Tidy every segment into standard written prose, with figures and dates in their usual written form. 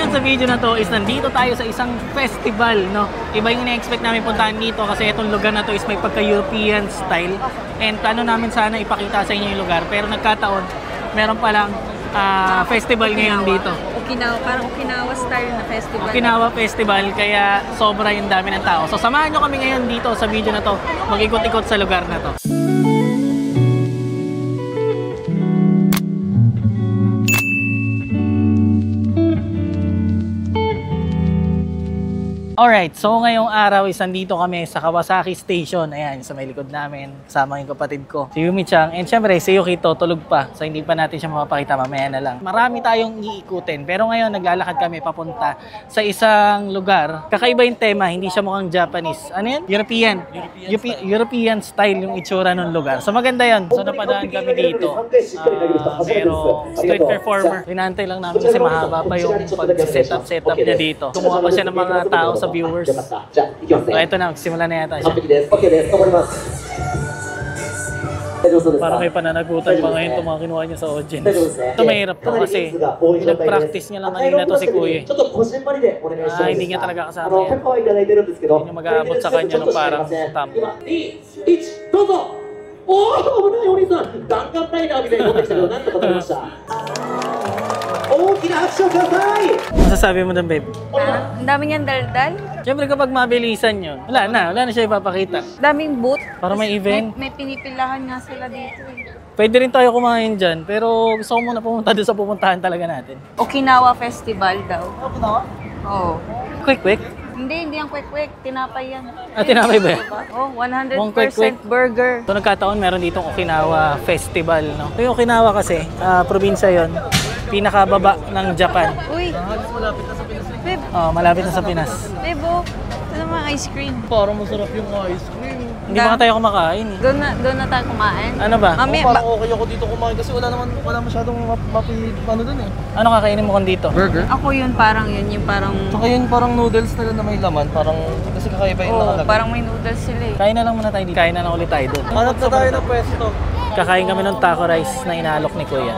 ngayon sa video na to is nandito tayo sa isang festival, no? Iba yung ina-expect namin puntahan dito kasi itong lugar na to is may pagka-European style. And plano namin sana ipakita sa inyo yung lugar. Pero nagkataon, meron palang festival ngayon dito. Okinawa, parang Okinawa style na festival. Okinawa Festival, kaya sobra yung dami ng tao. So samahan nyo kami ngayon dito sa video na to. Mag-ikot-ikot sa lugar na to. Alright, so ngayong araw is nandito kami sa Kawasaki Station. Ayan, sa may likod namin. Kasama yung kapatid ko, si Yumi-chan. And syempre, si Yukito, tulog pa. So hindi pa natin siya mapapakita, mamaya na lang. Marami tayong iikutin. Pero ngayon, naglalakad kami papunta sa isang lugar. Kakaiba yung tema, hindi siya mukhang Japanese. Ano yan? European style yung itsura ng lugar. So maganda yun. So napadaan kami dito. Pero street performer. Linantay lang namin kasi mahaba pa yung pag-setup niya dito. Kumuha pa siya ng mga tao sa viewers. So ito na, magsimula na yata siya. Parang may pananagutan pa ngayon itong mga kinuha niya sa audience. Ito mahirap to kasi nag-practice niya lang kanina to si Kuya. Hindi niya talaga kasama yan. Hindi niya mag-aabot sa kanya nung parang thumb. Masasabi mo doon, babe? Ang dami niyang daldal. Siyempre kapag mabilisan yun, wala na siya ipapakita. Daming booth. Para may event. May pinipilahan nga sila dito. Pwede rin tayo kumain dyan, pero gusto ko muna pumunta doon sa pupuntahan talaga natin. Okinawa Festival daw. Okinawa? Oo. Quick. Hindi yung quick. Tinapay yan. Tinapay ba yan? Oh, 100% quick. burger. So nagkataon meron ditong Okinawa Festival, no? So, yung Okinawa kasi, probinsya yon, pinakababa ng Japan. Uy! Malapit na sa Pinas. Babe! Oh, malapit na sa Pinas. Babe, oh! Ito naman ice cream. Parang masarap yung ice cream. Hindi ba tayo kumakain eh? Doon na tayo kumain. Ano ba? Parang okay ako dito kumain kasi wala masyadong ano dun eh. Ano kakainin mo kung dito? Burger? Ako yung parang Saka yun parang noodles na na may laman, parang kasi kakaiba yung nakalagay. parang may noodles sila eh. Kain na lang muna tayo dito. Kain na lang ulit tayo doon. Hanap na tayo ng pwesto. Kakain kami ng taco rice na inalok ni Kuya.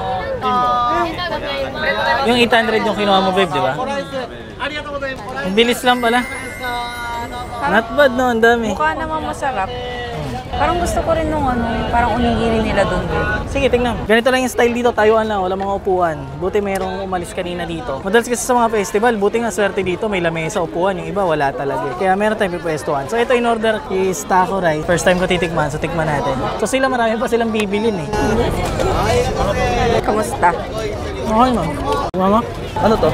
Yung 800 yung kinuha mo, babe, di ba? Ang bilis lang pala. Not bad, no? Ang dami. Mukha naman masarap. Parang gusto ko rin nung parang unigiri nila doon. Sige, tingnan. Ganito lang yung style dito. Tayuan lang. Wala mga upuan. Buti mayroong umalis kanina dito. Madalas kasi sa mga festival, buti nga swerte dito. May lamesa upuan. Yung iba, wala talaga. Kaya meron tayong pipwestuhan. So ito in order is taco rice. First time ko titikman. So tikman natin. So sila marami pa silang bibilin eh. Kamusta? Okay, ma'am. Mama? Ano to?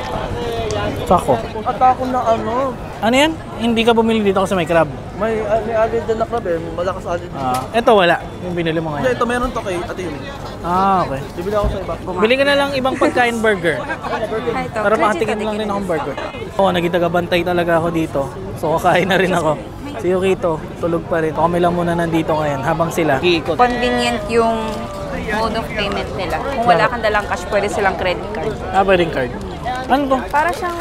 Taco. Atako na ano? Ano yan? Hindi ka bumili dito kasi may crab. May alid din na crab eh. Malakas alid. Ito wala. Yung binili mo ngayon. Ito meron to kay Ate Yumi. Okay. Bibili ako sa iba. Bili ka na lang ibang pagkain burger. Ito. Para makatikim lang rin akong burger. Oo, naging tagabantay talaga ako dito. So kakain na rin ako. Si Yukito, tulog pa rin. Kami lang muna nandito ngayon habang sila iikot. Convenient yung mode of payment nila. Kung wala kang dalang cash, pwede silang credit card. Pwedeng card. Ano to? Para siyang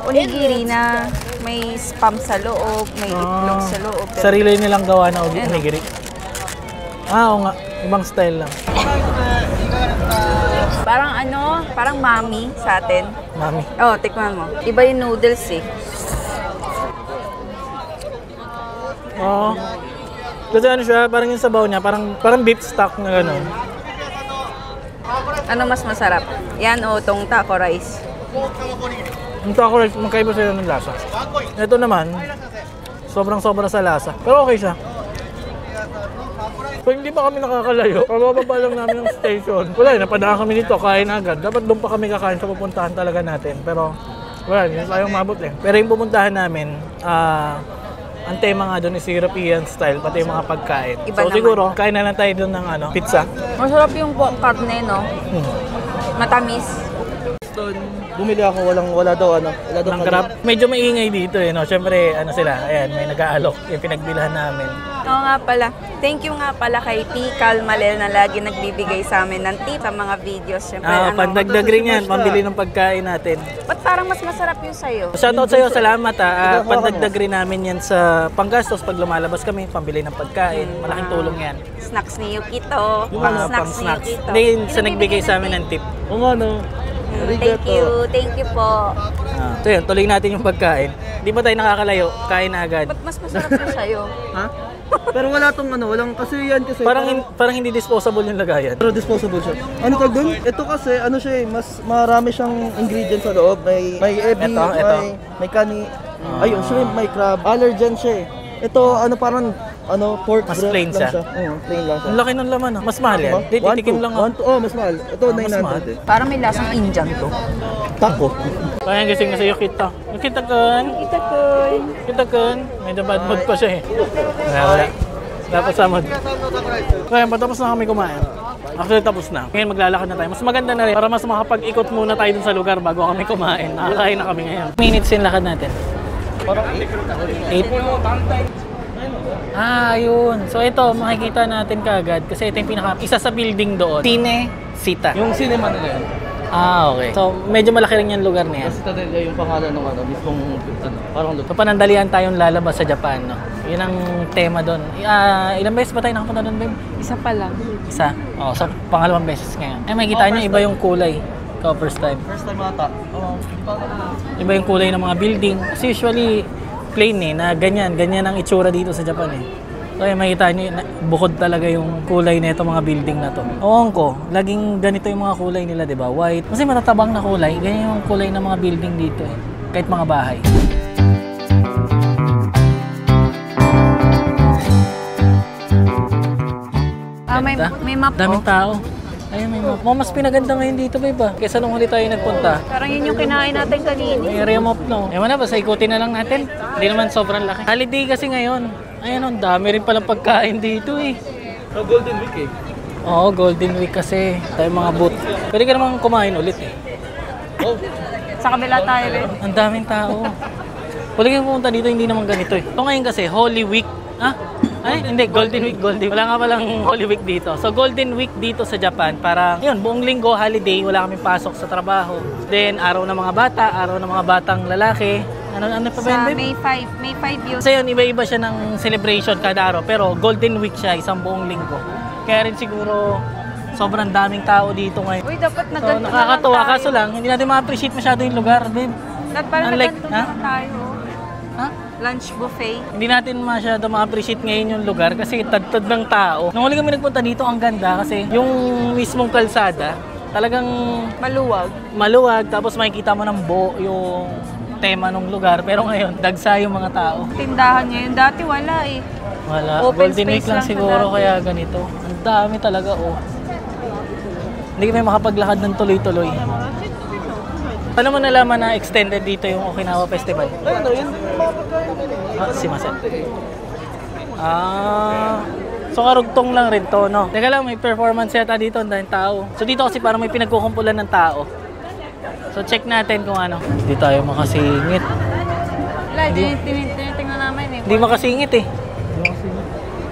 onigiri na may spam sa loob, may itlog sa loob. Sarili nilang gawa na onigiri. Oo nga. Ibang style lang. Parang parang mami sa atin. Mami. Tikman mo. Iba yung noodles eh. Oo. Kasi ano siya, parang yung sabaw niya, parang beef stock na gano'n. Ano mas masarap? Yan tong taco rice. Yung taco rice, magkaiba sila ng lasa. Ito naman, sobrang-sobra sa lasa. Pero okay siya. So hindi pa kami nakakalayo. Pababa lang namin ng station. Wala, napadaan kami dito, kain agad. Dapat doon pa kami kakain sa pupuntahan talaga natin. Pero wala, hindi tayong mabot eh. Pero yung pupuntahan namin, ang tema nga doon is European style, pati yung mga pagkain. Iba so naman. Siguro, kain na lang tayo doon ng pizza. Masarap yung karne, no? Matamis. Doon, bumili ako, wala daw Ng crab. Medyo maingay dito eh, no? Siyempre, sila, ayan, may nag-aalok yung pinagbilhan namin. Oo nga pala. Thank you nga pala kay T. Calmalel na lagi nagbibigay sa amin ng tip sa mga videos. Siyempre, pandagdag rin yan, pambili ng pagkain natin. Ba't parang mas masarap yung sayo? Shoutout sa'yo, salamat pandagdag rin namin yan sa panggastos pag lumalabas kami, pambili ng pagkain. Malaking tulong yan. Snacks ni Yukito. Snacks ni Yukito. Hindi, sa nagbigay sa amin ng tip. Oo nga no. Thank you po. So yun, tuloy natin yung pagkain. Di ba tayo nakakalayo? Kain na agad. Ba't mas masarap na sa'yo? Ha? Pero wala tong ano, walang kasi yan kasi Parang hindi disposable yung lagayan. pero disposable siya. Ano tawag dun? Ito kasi ano siya eh, mas marami siyang ingredients sa loob. May ebi, Ito. may kani, ayun, shrimp, may crab. Allergen siya eh. Ito ano parang pork Mas breast plain lang siya. Oo, plain lang siya. Ang laki ng laman, Mas mahal yan. Di, titikim lang ako. Oh, mas mahal. Ito, mas mahal. 900 eh. Parang may lasang Indian to. Taco. Kaya gising na sa'yo kita. Yung kita kun. Kita ko. Kita kun. Medyo bad mood pa siya eh. Wala. Dapat sa mood. Kaya patapos na kami kumain. Actually tapos na. Ngayon maglalakad na tayo. Mas maganda na rin para mas makapag-ikot muna tayo dun sa lugar bago kami kumain. Nakakain na kami ngayon. Minutes yung lakad natin. Parang 8. Ayun. So ito, makikita natin kaagad kasi ito yung isa sa building doon. Cine Sita. yung cinema nila yan. Okay. So medyo malaki rin yung lugar na yan. Kasi talaga yung pangalan ng mismong parang lugar. So panandalian tayong lalabas sa Japan, no? Yun ang tema doon. Ilang beses ba tayo nakapunta doon, babe? Isa pa lang. Isa. So pangalawang beses ngayon. Makikita nyo, iba yung kulay. Ikaw, first time. First time ata. Iba yung kulay ng mga building. Kasi usually, plain na ganyan ang itsura dito sa Japan eh. So makikita nyo, bukod talaga yung kulay na itong mga building na to. Ewan ko, laging ganito yung mga kulay nila, di ba? White. Kasi matatabang na kulay, ganyan yung kulay ng mga building dito eh. Kahit mga bahay. May map Daming tao. Ayun, may map. Mas pinaganda ngayon dito, babe ba? Kesa nung huli tayo nagpunta. Parang yun yung kinain natin kanina. May area map, no? Ewan na, basta ikutin na lang natin. Hindi naman sobrang laki. Holiday kasi ngayon. Ayun, ang dami rin palang pagkain dito eh. Golden Week eh. Oo, Golden Week kasi. Tayo mga booth. Pwede ka namang kumain ulit eh. Oh, Sa kabila tayo rin. Ang daming tao. Pwede kang pumunta dito, hindi naman ganito eh. Ito ngayon kasi, Holy Week. Ay, hindi, Golden Week. Wala nga palang Holy Week dito. So, Golden Week dito sa Japan, para, yun, buong linggo, holiday, wala kaming pasok sa trabaho. Then, araw ng mga bata, araw ng mga batang lalaki. Ano pa ba yun, Sa babe? May 5 yun. Kasi yun, iba-iba siya ng celebration kada araw. Pero Golden Week siya, isang buong linggo. Kaya rin siguro, sobrang daming tao dito ngayon. Uy, dapat So, naganto nakakatuwa. na lang tayo. Kaso lang, hindi natin ma-appreciate masyado yung lugar, babe. Dapat parang Unlike- naganto ha? na lang tayo. Ha? Lunch buffet. Hindi natin masyado ma-appreciate ngayon yung lugar kasi tad-tad ng tao. Nung huli kami nagpunta dito, ang ganda kasi yung mismong kalsada, talagang Maluwag. maluwag. Tapos makikita mo ng buo yung tema ng lugar. Pero ngayon, dagsa yung mga tao. Tindahan ngayon. Dati wala eh. Wala. Open Golden Week space lang lang siguro sa dati. kaya ganito. Ang dami talaga, oh. Hindi kami makapaglakad ng tuloy-tuloy. Paano mo nalaman na extended dito yung Okinawa Festival? ano yun? Mga pagkain nila eh. Si Masen. So karugtong lang rin to, no? Teka lang, may performance yata dito, ang daming tao. So dito kasi parang may pinagkukumpulan ng tao. So check natin kung ano. Hindi tayo makasingit. Wala, tinitingnan namin eh. Hindi makasingit eh.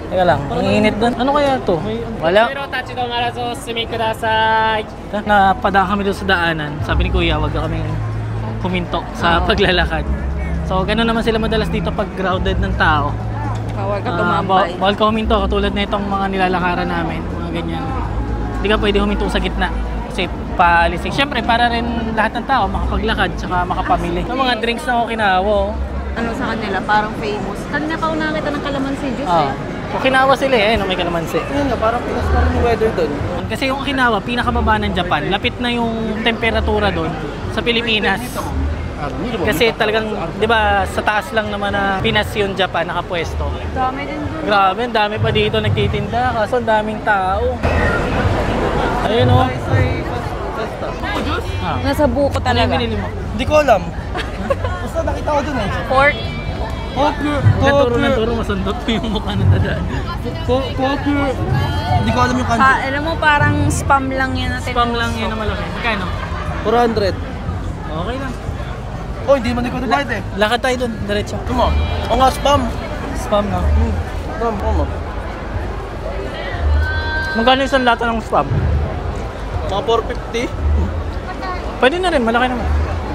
Teka lang, ang init doon. Ano kaya to? Wala. Napadaan kami doon sa daanan. Sabi ni Kuya, wag ka kaming huminto sa paglalakad. So gano'n naman sila madalas dito pag crowded ng tao. Bawal ka tumambay. Bawal ka huminto, katulad na itong mga nilalakaran namin, mga ganyan. Hindi ka pwede huminto sa gitna kasi paalising. Siyempre, para rin lahat ng tao makapaglakad tsaka makapamili. Yung mga drinks na Okinawa, oh. Ano sa kanila, parang famous. Kanina pa una kita ng kalamansi juice Ah, eh. Okinawa sila eh, no, may kalamansi. Yun nga, parang pinas pa rin yung weather doon. Kasi yung Okinawa, pinakababa ng Japan, lapit na yung temperatura doon sa Pilipinas. Kasi talagang, di ba, sa taas lang naman na Pinas yung Japan nakapwesto. Dami din dun. Grabe, ang dami pa dito nagtitinda, kaso ang daming tao. Ayun o. Nasa buko Ano yung talaga. binili mo? Hindi ko alam. Basta nakita ko dun eh. Pork. Naturo na turo, masundot ko yung mukha ng dadaan. Hindi ko alam yung kanji. Alam mo, parang spam lang yan natin. Spam lang yun na malaki. Magkano? 400. Okay lang. Oh, hindi man ikaw nagbayad eh. Lakad tayo dun, diretso. Tuma. O nga, spam. Spam na. Spam, ano? Magkano yung isang lata ng spam? Mga 450. Pwede na rin, malaki naman.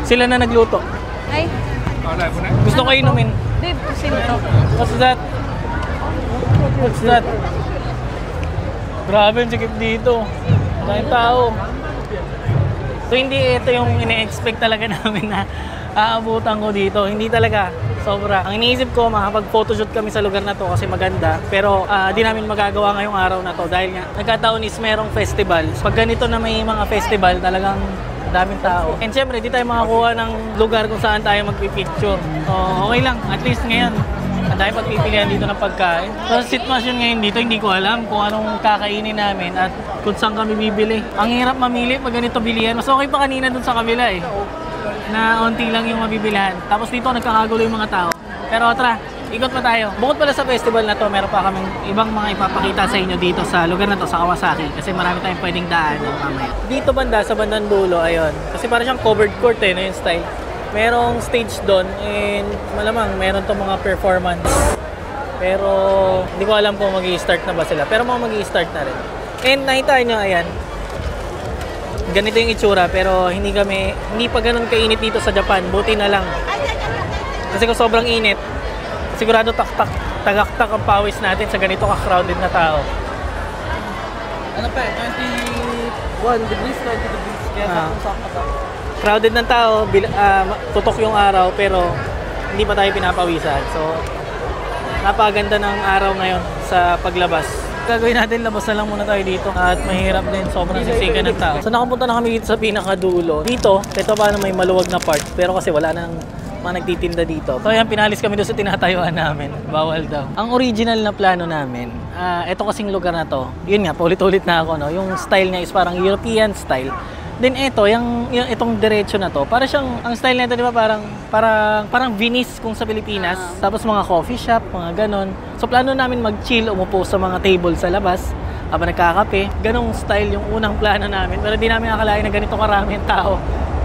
Sila na nagluto. Ay, Gusto ko inumin. babe, sino to? What's that? What's that? Grabe yung sikip dito. Maraming tao. So hindi ito yung ine-expect talaga namin na aabutan ko dito. Hindi talaga. Sobra. Ang iniisip ko, makapag-photoshoot kami sa lugar na to kasi maganda. Pero di namin magagawa ngayong araw na to dahil nga nagkataon is merong festival. Pag ganito na may mga festival, talagang daming tao. And syempre, di tayo makakuha ng lugar kung saan tayo magpipicture. So, okay lang. At least ngayon, ang dami pagpipilian dito ng pagkain. So, sitwasyon ngayon dito, hindi ko alam kung anong kakainin namin at kung saan kami bibili. Ang hirap mamili pag ganito bilihan. Mas okay pa kanina dun sa kabila eh. Na onti lang yung mabibilihan. Tapos dito nagkakagulo yung mga tao. Pero tara, ikot pa tayo. Bukod pala sa festival na to, meron pa kaming ibang mga ipapakita sa inyo dito sa lugar na to, sa Kawasaki. Kasi marami tayong pwedeng daanan mamaya. Dito banda, sa bandang dulo, ayun. Kasi parang siyang covered court eh, no, yung style. Merong stage doon and malamang meron to mga performance. Pero hindi ko alam kung mag-i-start na ba sila. Pero mga mag-i-start na rin. And nakita nyo, ayan. Ganito yung itsura pero hindi pa ganun kainit dito sa Japan. Buti na lang. Kasi kung sobrang init, sigurado tagaktak ang pawis natin sa ganito ka-crowded na tao. Ano pa eh, 21 degrees, 20 degrees. Kaya sakto pa. Crowded ng tao, tutok yung araw pero hindi pa tayo pinapawisan. So, napakaganda ng araw ngayon sa paglabas. Gagawin natin, labas na lang muna tayo dito at mahirap din, sobrang sisikan ng tao. So nakapunta na kami dito sa pinakadulo. Dito, ito pa na may maluwag na part pero kasi wala nang mga nagtitinda dito. So yan, pinalis kami doon sa tinatayuan namin. Bawal daw. Ang original na plano namin, ito kasing lugar na to, yun nga, paulit-ulit na ako, no? Yung style niya is parang European style. Then ito, itong diretso na to, para siyang, ang style nito, di ba, parang Venice kung sa Pilipinas. Tapos mga coffee shop, mga ganon. So plano namin mag-chill, umupo sa mga table sa labas, habang nagkakape. Ganong style yung unang plano namin. Pero di namin akalain na ganito karami ang tao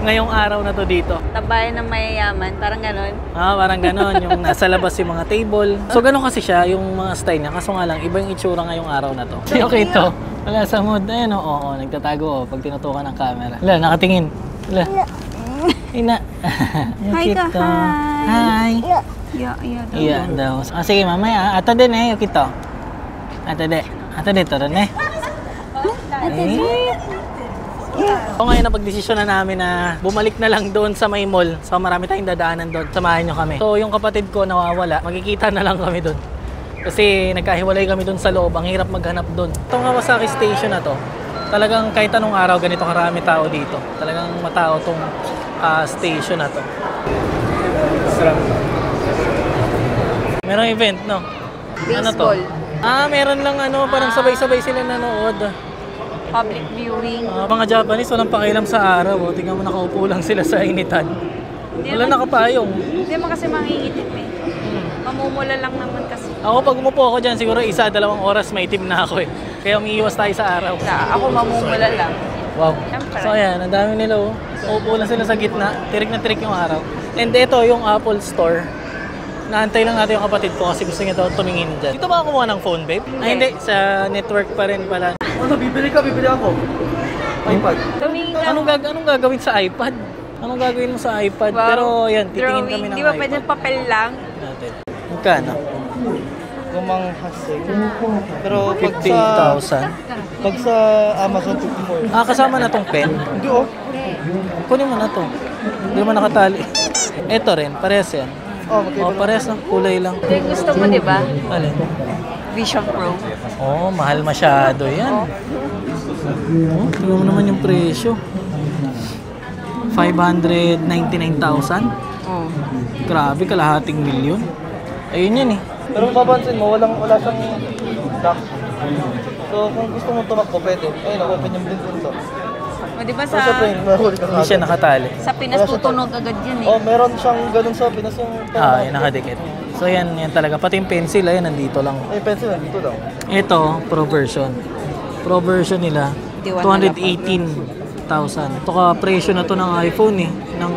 ngayong araw na to dito. Tabayan ng mayayaman, parang ganon. Parang ganon, yung nasa labas yung mga table. So ganon kasi siya, yung mga style niya. Kaso nga lang, iba yung itsura ngayong araw na to. Okay to. Wala sa mood. Ayun, oo, nagtatago pag tinutukan ng camera. Wala, nakatingin. Wala. Ina. Hi ka, Hi. Iya daw. Sige, mamaya. Ato din eh, yukito. Ato dito rin eh. So ngayon napagdesisyon na namin na bumalik na lang doon sa may mall. So marami tayong dadaanan doon. Samahan nyo kami. So yung kapatid ko nawawala. Magkikita na lang kami doon. Kasi nagkahiwalay kami doon sa loob. Ang hirap maghanap doon. Itong Kawasaki Station na to, talagang kahit anong araw ganito karami tao dito. Talagang matao tong station na to. Merong event, no? Ano to? Baseball. Meron lang parang sabay-sabay sila nanood. Public viewing. Mga Japanese, walang pakialam sa araw. Tingnan mo, nakaupo lang sila sa initan. Wala nakapayong. Hindi mo kasi mangingitim eh. Mamumula lang naman kasi. Ako pag umupo ako dyan, siguro 1-2 oras maitim na ako eh. Kaya umiiwas tayo sa araw. Ako mamumula lang. Wow. Siyempre. So ayan, ang dami nila oh. Uupo lang sila sa gitna. Tirik na tirik yung araw. And ito, yung Apple Store. Naantay lang natin yung kapatid ko kasi gusto niya daw tumingin dyan. Dito ba kumuha ng phone, babe? Ay, hindi. Sa network pa rin pala. Bibili ako. iPad. Tumingin ka. Anong gagawin sa iPad? Anong gagawin mo sa iPad? Wow. Pero yan, titingin Drawing. kami ng Di ba iPad. pwede papel lang? Natin. Magkano? Gumanghasig. Pero 15,000. pag sa Amazon 54. Kasama na tong pen. Hindi oh. Kunin mo na to. Hindi mo nakatali. Ito rin, parehas yan. Parehas na. Kulay lang. Ito yung gusto mo, di ba? Alin? Vision Pro. Mahal masyado yan. Tingnan mo naman yung presyo. 599,000. Grabe, kalahating milyon. Ayun yan eh. Pero mapapansin mo, wala siyang dock. So kung gusto mo tumakbo, pwede. Ayun, open yung blink dito. Di ba Pero syempre, mahuli ka Hindi siya nakatali. sa Pinas tutunog agad yun eh. Meron siyang ganun sa Pinas yung Yung nakadikit. So yan talaga. Pati yung pencil, ayun, nandito lang. pencil dito lang. Ito, Pro version. Pro version nila, 218,000. Ito ka presyo na to ng iPhone eh. Ng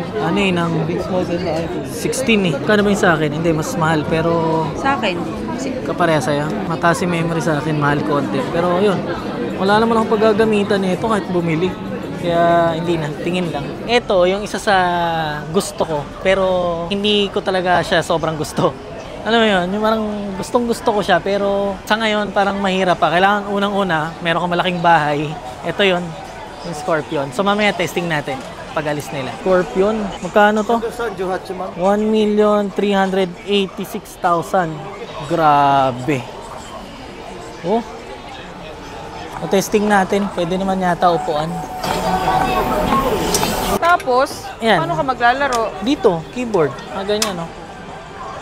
Big model na iPhone. 16 eh. Kano ba yung sa akin? Hindi, mas mahal. Pero Sa akin. kapareha sa'yo. Mataas yung memory sa akin, mahal konti. Pero yun, wala naman akong paggagamitan nito kahit bumili. Kaya hindi na, tingin lang. Ito, yung isa sa gusto ko. Pero hindi ko talaga siya sobrang gusto. Alam mo yun, yung parang gustong-gusto ko siya. Pero sa ngayon, parang mahirap pa. Kailangan unang-una, meron kang malaking bahay. Ito yun, yung Scorpion. So mamaya testing natin. pag-alis nila. Scorpion, magkano to? Saan, Johachi, ma'am? 1,386,000. Grabe. Oh. Testing natin. Pwede naman yata upuan. Tapos, Ayan. paano ka maglalaro? Dito, keyboard. Ganyan, no?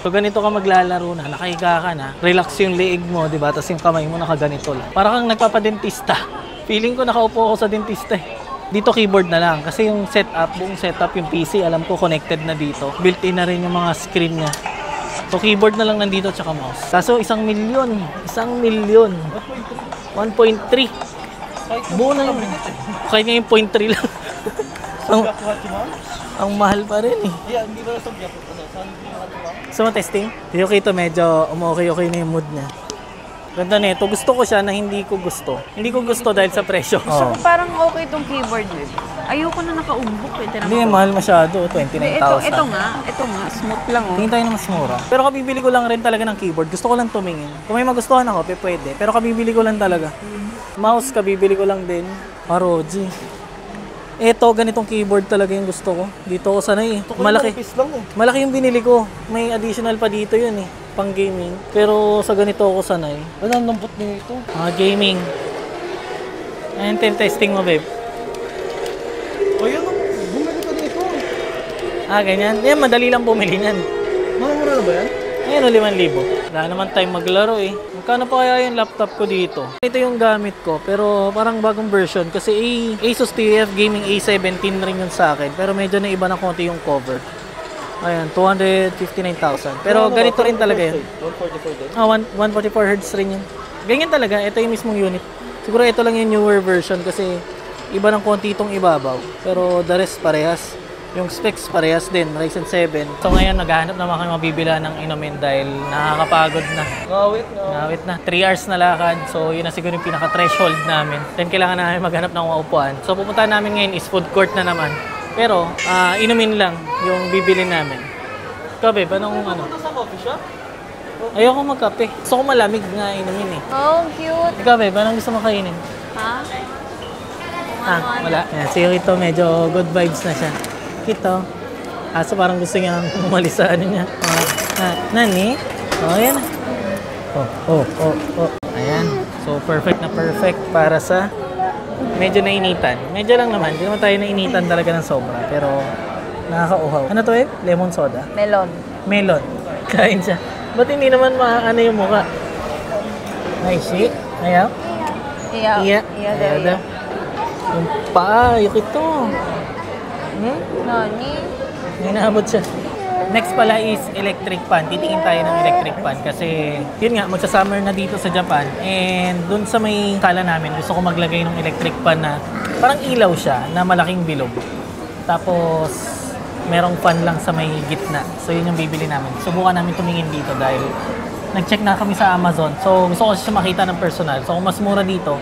So, ganito ka maglalaro na. Nakahiga ka na. Relax yung leeg mo, di ba? Tapos yung kamay mo nakaganito lang. Para kang nagpapadentista. Feeling ko nakaupo ako sa dentista eh. Dito keyboard na lang. Kasi yung setup, buong setup, yung PC, alam ko connected na dito. Built-in na rin yung mga screen niya. So, keyboard na lang nandito tsaka mouse. Kaso, 1 milyon. 1 milyon. 1.3. Buo na yun. Kaya nga yung 0.3 lang. Johachi, ma'am? Ang mahal pa rin eh. Yeah, hindi ba sa Japan? Saan yung ma'am? Gusto mo testing? Yung Kito medyo okay na yung mood niya. Ganda nito. Gusto ko siya na hindi ko gusto. Hindi ko gusto dahil sa presyo. So, parang okay itong keyboard with. Ayoko na nakaumbok eh. Hindi, mahal masyado. 29,000. Ito nga, smooth lang oh. Tingin tayo na mas mura. Pero kabibili ko lang rin talaga ng keyboard. Gusto ko lang tumingin. Kung may magustuhan ako, pwede. Pero kabibili ko lang talaga. Mouse, kabibili ko lang din. ROG. Ito, ganitong keyboard talaga yung gusto ko. Dito ako sanay eh. Malaki. Lang, eh. Malaki yung binili ko. May additional pa dito yun eh. Pang gaming. Pero sa ganito ako sanay. Ang lambot nito. Gaming. Ayan, testing mo, babe. O yun, bumili ka nito. Ganyan. Yan, madali lang bumili niyan. Mura na ba yan? Ayan, 5,000. Wala naman time maglaro eh. Magkano pa kaya yung laptop ko dito? Ito yung gamit ko, pero parang bagong version. Kasi Asus TUF Gaming A17 rin yun sa akin. Pero medyo naiba na konti yung cover. Ayan, 259,000. Pero ganito rin talaga yun. 144 din? 144 Hz rin yun. Ganyan talaga, ito yung mismong unit. Siguro ito lang yung newer version kasi iba ng konti itong ibabaw. Pero the rest parehas. Yung specs parehas din, Ryzen 7. So ngayon naghahanap naman kami mabibila ng inumin dahil nakakapagod na. Ngawit na. 3 hours na lakad. So yun na siguro yung pinaka-threshold namin. Then kailangan namin maghanap ng maupuan. So pupunta namin ngayon is food court na naman. Pero inumin lang yung bibili namin. Ikaw babe, anong ano? Sa coffee shop? Ayoko magkape. Gusto ko malamig nga inumin eh. Oh, cute. Ikaw babe, anong gusto mo kainin? Ha? Wala. Ayan, si Kito medyo good vibes na siya. Kito. So parang gusto niya umalis sa ano niya. Nani? Ayan. Ayan. So perfect na perfect para sa medyo nainitan. Medyo lang naman. Hindi naman tayo nainitan talaga ng sobra. Pero nakakauhaw. Ano to eh? Lemon soda? Melon. Melon. Kain siya. Ba't hindi naman maano yung mukha? Ay, shit. Ayaw? Iya. Daw. Yung paa, yung ito. Nani? May naabot siya. Next pala is electric fan. Titingin tayo ng electric fan kasi yun nga, magsa-summer na dito sa Japan. And dun sa may sala namin, gusto ko maglagay ng electric fan na parang ilaw siya na malaking bilog. Tapos merong fan lang sa may gitna. So yun yung bibili namin. Subukan namin tumingin dito dahil nag-check na kami sa Amazon. So gusto ko siya makita ng personal. So kung mas mura dito,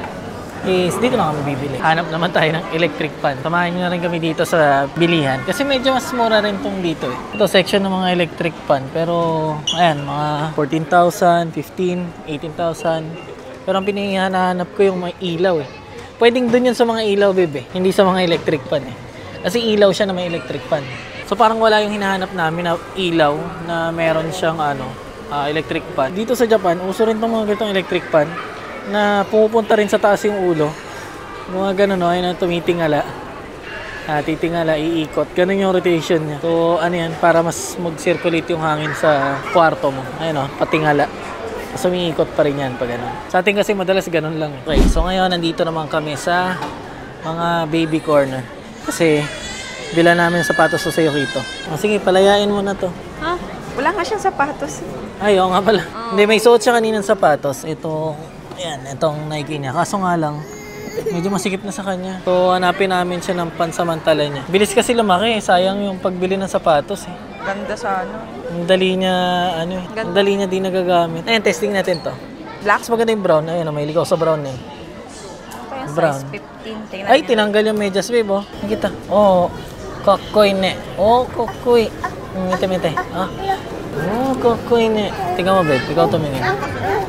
is dito na kami bibili. Hanap naman tayo ng electric fan. Samahan nyo na rin kami dito sa bilihan. Kasi medyo mas mura rin tong dito eh. Ito section ng mga electric fan. Pero ayan, mga 14,000, 15, 18,000. Pero ang pinahanahanap ko yung mga ilaw eh. Pwedeng dun yun sa mga ilaw, bebe. Hindi sa mga electric fan eh. Kasi ilaw siya na may electric fan. So parang wala yung hinahanap namin na ilaw na meron siyang electric fan. Dito sa Japan, uso rin itong mga ganitong electric fan na pumupunta rin sa taas yung ulo. Mga ganun, no? Ayun na tumitingala. Titingala, iikot. Ganun yung rotation niya. So, ano yan? Para mas mag-circulate yung hangin sa kwarto mo. Ayun, no? Patingala. So, umiikot pa rin yan pag ganun. Sa atin kasi madalas ganun lang. Okay, so ngayon, nandito naman kami sa mga baby corner. Kasi, bila namin sapatos sa sayo Kito. Sige, palayain mo na to. Ha? Wala nga siyang sapatos. Ay, oo nga pala. Hindi, may suot siya kaninang sapatos. Ito, ayan, itong Nike niya. Kaso nga lang, medyo masikip na sa kanya. So, hanapin namin siya ng pansamantala niya. Bilis kasi lumaki. Sayang yung pagbili ng sapatos eh. Ganda sa ano. Ang dali niya, ang dali niya di nagagamit. Ayan, testing natin to. Black? Mas maganda yung brown. Ayun, may ligaw sa brown eh. Kaya Brown. size 15. Tingnan Ay, niya. tinanggal yung medyas, babe, oh. Nakita. Oh, kakoy ne. Oh, kakoy. Mite-mite. Oh, kakoy ne. Tingnan mo, babe. Ikaw tumingin.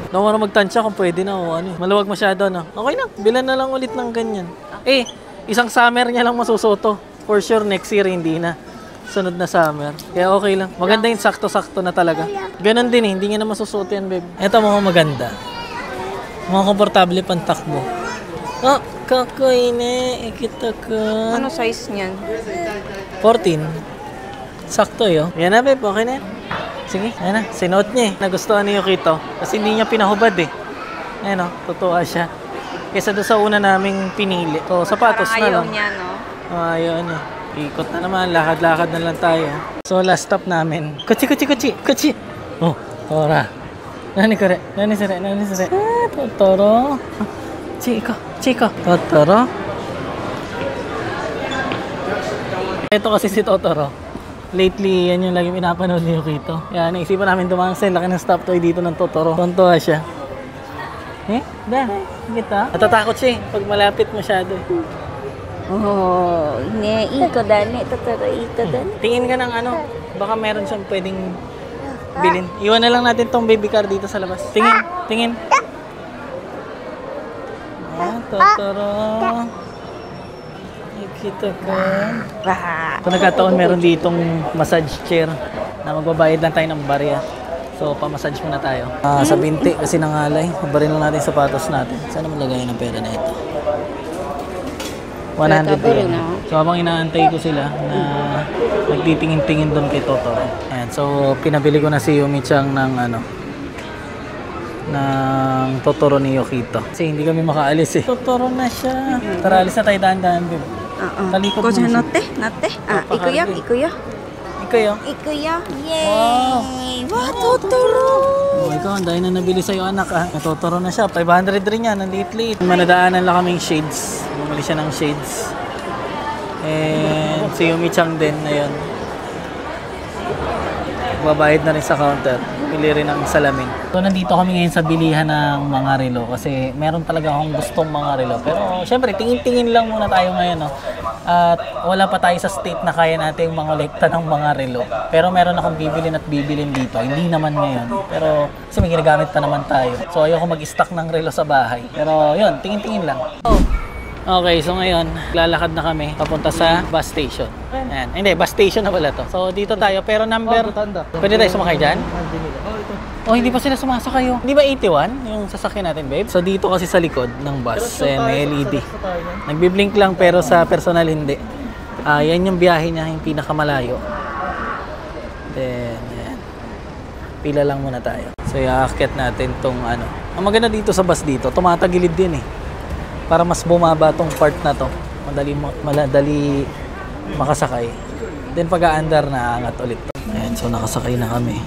Naku na magtansya kung pwede na o ano. Maluwag masyado na. Okay na, bilan na lang ulit ng ganyan. Isang summer niya lang masusuto. For sure, next year hindi na. Sunod na summer. Kaya okay lang. Maganda yung sakto-sakto na talaga. Ganon din eh. Hindi nga na masusuot yan, babe. Ito mga maganda. Mga komportable pantakbo. Oh, kakoy ne. Ikita ko. Ano size niyan? 14. Sakto yun. Yan na, babe. Okay na yan. Sige, yan na. Sinuot niya eh. Nagustuhan ni Yukito. Kasi hindi niya pinahubad eh. Ayan o, totoo siya. Kesa doon sa una naming pinili. So, sapatos Parang na ayaw lang. niya, no? Ayun eh. Ikot na naman. Lakad-lakad na lang tayo. So, last stop namin. Kuchi! Oh, Tora. Nani kore? Nani sire? Ah, Totoro. Chiko. Totoro. Ito kasi si Totoro. Lately, yan yung lagi pinapanood ni Yukito. Kaya naisipan namin dumangsel. Laki ng stop toy dito ng Totoro. Tontuwa siya. Kita. Natatakot siya eh. Pag malapit masyado. Oh, iko dani. Totoro, iko dani. Tingin ka ng ano. Baka meron siyang pwedeng bilhin. Iwan na lang natin tong baby car dito sa labas. Tingin. Ah, Totoro. Nakikita ka. Kung nagkataon, meron ditong massage chair na magbabayad lang tayo ng barya. So, pamassage muna tayo. Sa binti kasi nangalay. Barin lang natin yung sapatos natin. Saan naman lagay ng pera na ito? 100 yen. So, habang inaantay ko sila na nagtitingin-tingin doon kay Totoro. Ayan. So, pinabili ko na si Yumi-chan ng ng Totoro ni Yukito. Kasi hindi kami makaalis eh. Totoro na siya. Tara, alis na tayo dahan-dahan, babe. Talikod mo siya. Nate. Ikuya. Ikayo? Yay! Wow, Totoro! Oh, ikaw, ang dahil na nabili sa'yo anak ah. May Totoro na siya. 500 rin yan. Nandit-lit. Manadaanan lang kaming shades. Bumili siya ng shades. And si Yumi-chan din. Ayun. Babayad na rin sa counter. Pili rin ng salamin. So, nandito kami ngayon sa bilihan ng mga relo. Kasi meron talaga akong gustong mga relo. Pero, syempre, tingin-tingin lang muna tayo ngayon. No? At wala pa tayo sa state na kaya natin mangolekta ng mga relo. Pero meron akong bibilin dito. Hindi naman ngayon. Pero kasi may ginagamit pa naman tayo. So ayoko mag-stock ng relo sa bahay. Pero yun, tingin-tingin lang. Okay, so ngayon, lalakad na kami papunta sa bus station. Ayan. Hindi, bus station na pala to. So dito tayo, pero number... Pwede tayo sumakay dyan? Oh, hindi pa sila sumasakay oh. Hindi ba 81 yung sasakyan natin, babe? So dito kasi sa likod ng bus, may LED. Nagbiblink lang pero sa personal hindi. Yan yung biyahe niya, yung pinakamalayo. Then, ayan. Pila lang muna tayo. So iaakyat natin tong ano. Ang maganda dito sa bus dito, tumatagilid din eh. Para mas bumaba tong part na to. Madali makasakay. Then pag-aandar na angat ulit to. Ayan, so nakasakay na kami.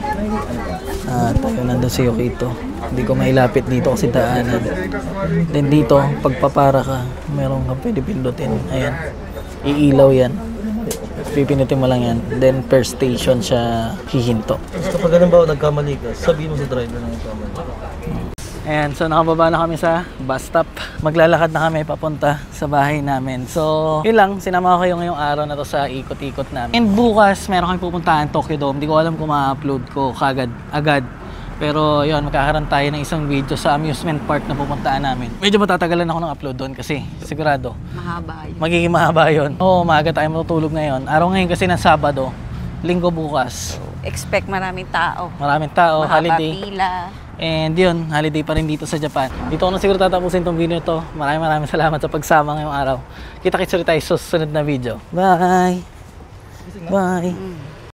Tayo nandun si Yukito. Hindi ko mailapit dito kasi daanan. Then dito, pagpapara ka, meron kang pwede pindutin. Ayan. Iilaw yan. Pipinutin mo lang yan. Then per station siya hihinto. Kapag ganun ba nagkamali ka, sabihin mo sa driver na nagkamali. Ayan, so nakababa na kami sa bus stop. Maglalakad na kami papunta sa bahay namin. So, yun lang. Sinama ko kayo ngayong araw na to sa ikot-ikot namin. And bukas, meron kami pupuntahan Tokyo Dome. Hindi ko alam kung ma-upload ko agad. Pero yun, magkakaroon tayo ng isang video sa amusement park na pupuntaan namin. Medyo matatagalan ako ng upload doon kasi sigurado. Mahaba yun. Magiging mahaba yun. Oo, maaga tayo matutulog ngayon. Araw ngayon kasi ng Sabado, Linggo bukas. Expect maraming tao. Maraming tao, Mahaba holiday. pila. And yun, holiday pa rin dito sa Japan. Dito ko na siguro tatapusin tong video to. Maraming salamat sa pagsama ngayong araw. Kita-kits ulit tayo sa susunod na video. Bye! Bye!